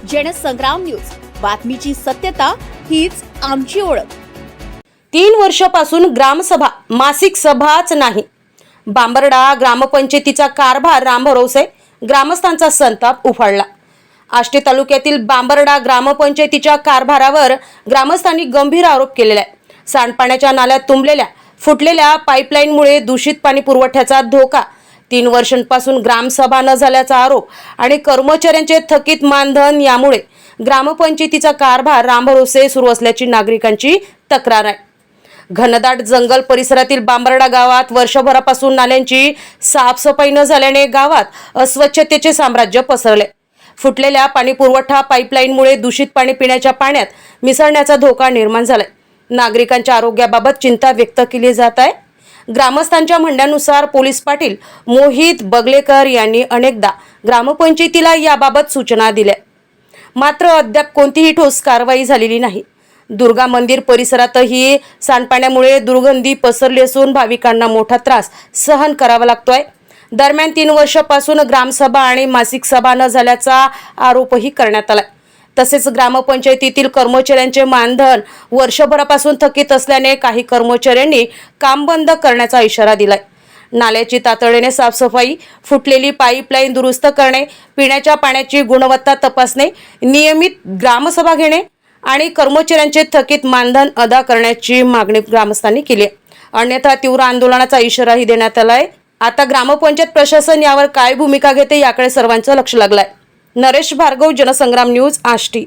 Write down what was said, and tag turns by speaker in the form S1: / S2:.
S1: Jansangram news, बातमीची सत्यता हीच आमची ओळख।
S2: 3 वर्षापासून ग्रामसभा मासिक सभाच नाही। बांबर्डा ग्रामपंचायतीचा कारभार रामभरोसे, ग्रामस्थांचा संताप उफाळला। आष्टी तालुक्यातील बांबर्डा ग्रामपंचायतीच्या कारभारावर ग्रामस्थांनी गंभीर आरोप केलेला आहे। सांडपाण्याच्या नाल्यात तुंबलेल्या फुटलेल्या पाईपलाईनमुळे दूषित पाणी पुरवठ्याचा धोका, 3 वर्षांपासून ग्रामसभा न झाल्याचा आरोप आणि कर्मचाऱ्यांचे थकीत मानधन यामुळे ग्रामपंचायतीचा कारभार रामभरोसे सुरू असल्याची नागरिकांची तक्रार आहे। घनदाट जंगल परिसरातील बांबर्डा गावात वर्षभरापासून नाल्यांची साफसफाई न झाल्याने गावात अस्वच्छतेचे साम्राज्य पसरले। फुटलेल्या पाणी पुरवठा पाईपलाईनमुळे दूषित पाणी पिण्याच्या पाण्यात मिसळण्याचा धोका निर्माण झालाय। नागरिकांच्या आरोग्याबाबत चिंता व्यक्त केली जात आहे। ग्रामस्थांच्या म्हणण्यानुसार पोलीस पाटील मोहित बगलेकर यांनी अनेकदा ग्रामपंचायतीला याबाबत सूचना दिल्या, मात्र अद्याप कोणतीही ठोस कारवाई झालेली नाही। दुर्गा मंदिर परिसरातही सांडपाण्यामुळे दुर्गंधी पसरली असून भाविकांना मोठा त्रास सहन करावा लागतोय। दरम्यान 3 वर्षापासून ग्रामसभा आणि मासिक सभा न झाल्याचा आरोपही करण्यात आला। तसेच ग्रामपंचायतीतील कर्मचाऱ्यांचे मानधन वर्षभरापासून थकीत असल्याने काही कर्मचाऱ्यांनी काम बंद करण्याचा इशारा दिलाय। नाल्याची तातडीने साफसफाई, फुटलेली पाईपलाईन दुरुस्त करणे, पिण्याच्या पाण्याची गुणवत्ता तपासणे, नियमित ग्रामसभा घेणे आणि कर्मचाऱ्यांचे थकीत मानधन अदा करण्याची मागणी ग्रामस्थांनी केली आहे। अन्यथा तीव्र आंदोलनाचा इशाराही देण्यात आलाय। आता ग्रामपंचायत प्रशासन यावर काय भूमिका घेते याकडे सर्वांचं लक्ष लागलंय। नरेश भार्गव, जनसंग्राम न्यूज, आष्टी।